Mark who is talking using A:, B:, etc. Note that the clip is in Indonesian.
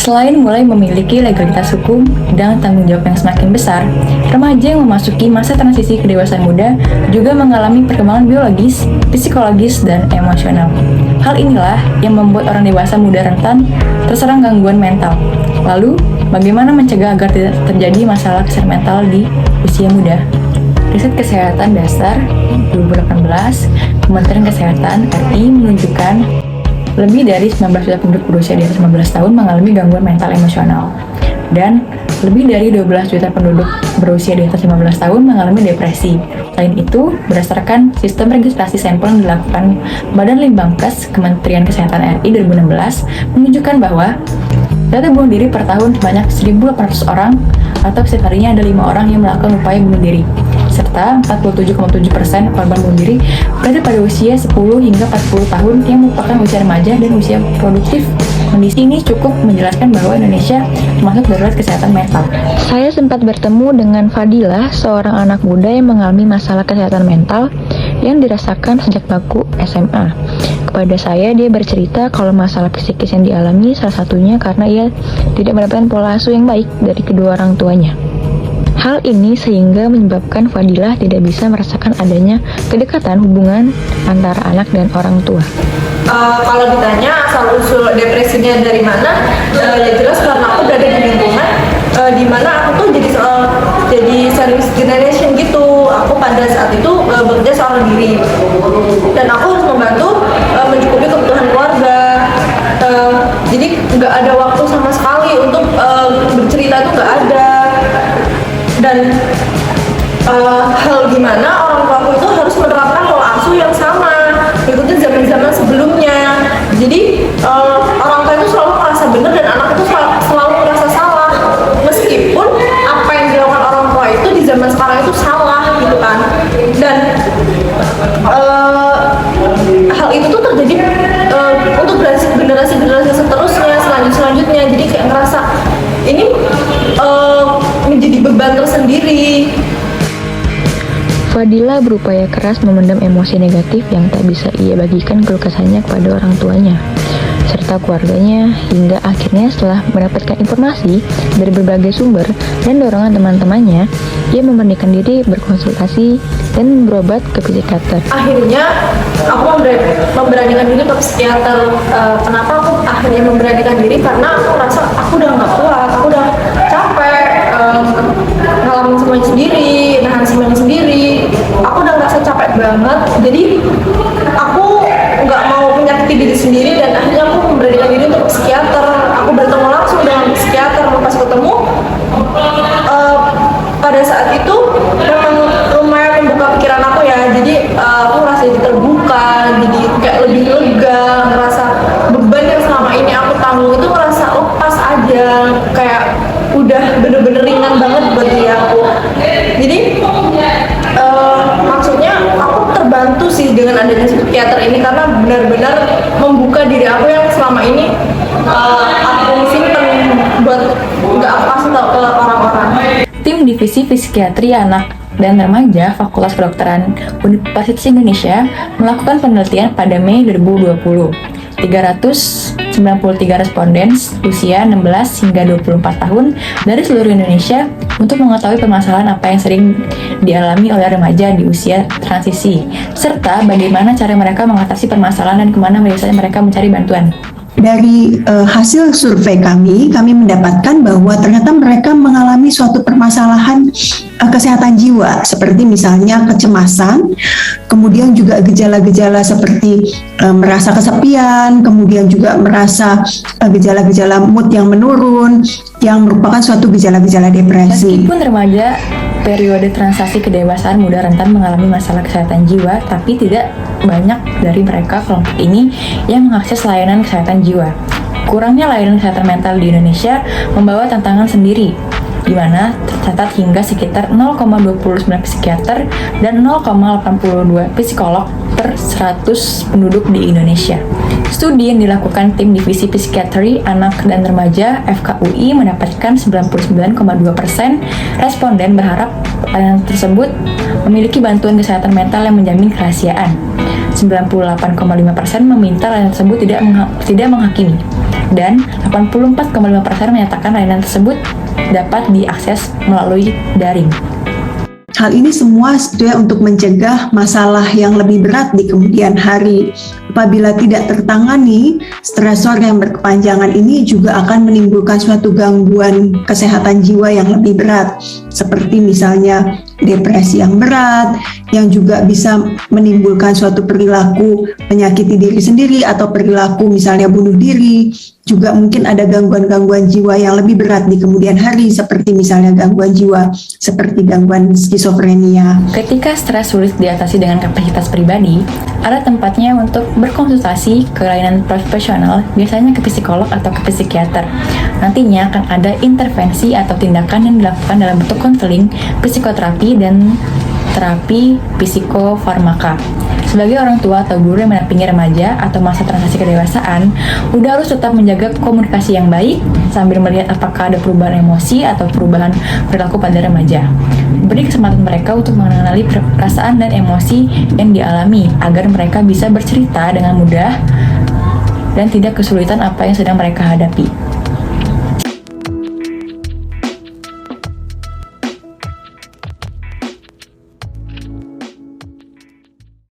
A: Selain mulai memiliki legalitas hukum dan tanggung jawab yang semakin besar, remaja yang memasuki masa transisi kedewasaan muda juga mengalami perkembangan biologis, psikologis, dan emosional. Hal inilah yang membuat orang dewasa muda rentan terserang gangguan mental. Lalu, bagaimana mencegah agar tidak terjadi masalah kesehatan mental di usia muda? Riset Kesehatan Dasar 2018, Kementerian Kesehatan RI menunjukkan lebih dari 19 juta penduduk berusia di atas 15 tahun mengalami gangguan mental emosional. Dan lebih dari 12 juta penduduk berusia di atas 15 tahun mengalami depresi. Selain itu, berdasarkan sistem registrasi sampel yang dilakukan Badan Litbangkes Kementerian Kesehatan RI 2016 menunjukkan bahwa data bunuh diri per tahun sebanyak 1.800 orang atau setiap harinya ada 5 orang yang melakukan upaya bunuh diri. Serta 47,7% korban bunuh diri berada pada usia 10 hingga 40 tahun yang merupakan usia remaja dan usia produktif. Kondisi ini cukup menjelaskan bahwa Indonesia termasuk darurat kesehatan mental.
B: Saya sempat bertemu dengan Fadilah, seorang anak muda yang mengalami masalah kesehatan mental yang dirasakan sejak bangku SMA. Kepada saya, dia bercerita kalau masalah psikis yang dialami salah satunya karena ia tidak mendapatkan pola asuh yang baik dari kedua orang tuanya. Hal ini sehingga menyebabkan Fadilah tidak bisa merasakan adanya kedekatan hubungan antara anak dan orang tua.
C: Kalau ditanya asal-usul depresinya dari mana, ya jelas karena aku berada di lingkungan di mana aku tuh jadi service generation gitu. Aku pada saat itu bekerja seorang diri dan aku harus membantu mencukupi kebutuhan keluarga. Jadi nggak ada waktu sama sekali untuk bercerita, itu nggak ada. Dan hal gimana orang tua aku itu harus menerapkan pola asuh yang sama, ikutin zaman-zaman sebelumnya. Jadi orang tua itu selalu merasa benar dan anak itu selalu merasa salah, meskipun apa yang dilakukan orang tua itu di zaman sekarang itu salah gitu kan. Dan hal itu tuh terjadi untuk generasi seterusnya, selanjutnya. Jadi kayak ngerasa ini menjadi beban tersendiri.
B: Fadilah berupaya keras memendam emosi negatif yang tak bisa ia bagikan keluh kesahnya kepada orang tuanya serta keluarganya, hingga akhirnya setelah mendapatkan informasi dari berbagai sumber dan dorongan teman-temannya, ia memberanikan diri berkonsultasi dan berobat ke psikiater.
C: Akhirnya aku memberanikan diri ke psikiater. Kenapa aku akhirnya memberanikan diri? Karena aku merasa aku udah nggak kuat, aku udah capek ngalamin semuanya sendiri, nahan semuanya sendiri. Aku udah ngerasa capek banget, jadi aku nggak mau menyakiti diri sendiri dan akhirnya aku memberanikan diri untuk ke psikiater. Aku bertemu langsung dengan psikiater. Pas ketemu, pada saat itu memang lumayan membuka pikiran aku ya. Jadi aku merasa jadi terbuka, jadi kayak lebih lega, ngerasa beban yang selama ini aku tanggung itu ngerasa lepas aja, kayak udah bener-bener ringan banget buat diri aku. Jadi maksudnya aku terbantu sih dengan adanya psikiater ini, karena benar-benar membuka diri aku yang selama ini aku simpen buat nggak aku kasih tau ke orang-orang.
A: Tim Divisi Psikiatri Anak dan Remaja Fakultas Kedokteran Universitas Indonesia melakukan penelitian pada Mei 2020. 393 responden usia 16 hingga 24 tahun dari seluruh Indonesia untuk mengetahui permasalahan apa yang sering dialami oleh remaja di usia transisi, serta bagaimana cara mereka mengatasi permasalahan dan kemana biasanya mereka mencari bantuan.
D: Dari hasil survei kami mendapatkan bahwa ternyata mereka mengalami suatu permasalahan kesehatan jiwa, seperti misalnya kecemasan, kemudian juga gejala-gejala seperti merasa kesepian, kemudian juga merasa gejala-gejala mood yang menurun, yang merupakan suatu gejala-gejala depresi.
A: Meskipun remaja periode transisi kedewasaan muda rentan mengalami masalah kesehatan jiwa, tapi tidak banyak dari mereka kelompok ini yang mengakses layanan kesehatan jiwa. Kurangnya layanan kesehatan mental di Indonesia membawa tantangan sendiri, di mana tercatat hingga sekitar 0,29 psikiater dan 0,82 psikolog per 100 penduduk di Indonesia. Studi yang dilakukan tim Divisi Psikiatri Anak dan Remaja FKUI mendapatkan 99,2% responden berharap layanan tersebut memiliki bantuan kesehatan mental yang menjamin kerahasiaan. 98,5% meminta layanan tersebut tidak menghakimi, dan 84,5% menyatakan layanan tersebut dapat diakses melalui daring.
D: Hal ini semua sebetulnya untuk mencegah masalah yang lebih berat di kemudian hari. Apabila tidak tertangani, stresor yang berkepanjangan ini juga akan menimbulkan suatu gangguan kesehatan jiwa yang lebih berat, seperti misalnya depresi yang berat, yang juga bisa menimbulkan suatu perilaku menyakiti diri sendiri atau perilaku misalnya bunuh diri. Juga mungkin ada gangguan-gangguan jiwa yang lebih berat di kemudian hari, seperti misalnya gangguan jiwa seperti gangguan skizofrenia.
A: Ketika stres sulit diatasi dengan kapasitas pribadi, ada tempatnya untuk berkonsultasi ke layanan profesional, biasanya ke psikolog atau ke psikiater. Nantinya akan ada intervensi atau tindakan yang dilakukan dalam bentuk konseling, psikoterapi, dan terapi psikofarmaka. Sebagai orang tua atau guru yang menampingi remaja atau masa transisi kedewasaan, udah harus tetap menjaga komunikasi yang baik sambil melihat apakah ada perubahan emosi atau perubahan perilaku pada remaja. Beri kesempatan mereka untuk mengenali perasaan dan emosi yang dialami agar mereka bisa bercerita dengan mudah dan tidak kesulitan apa yang sedang mereka hadapi.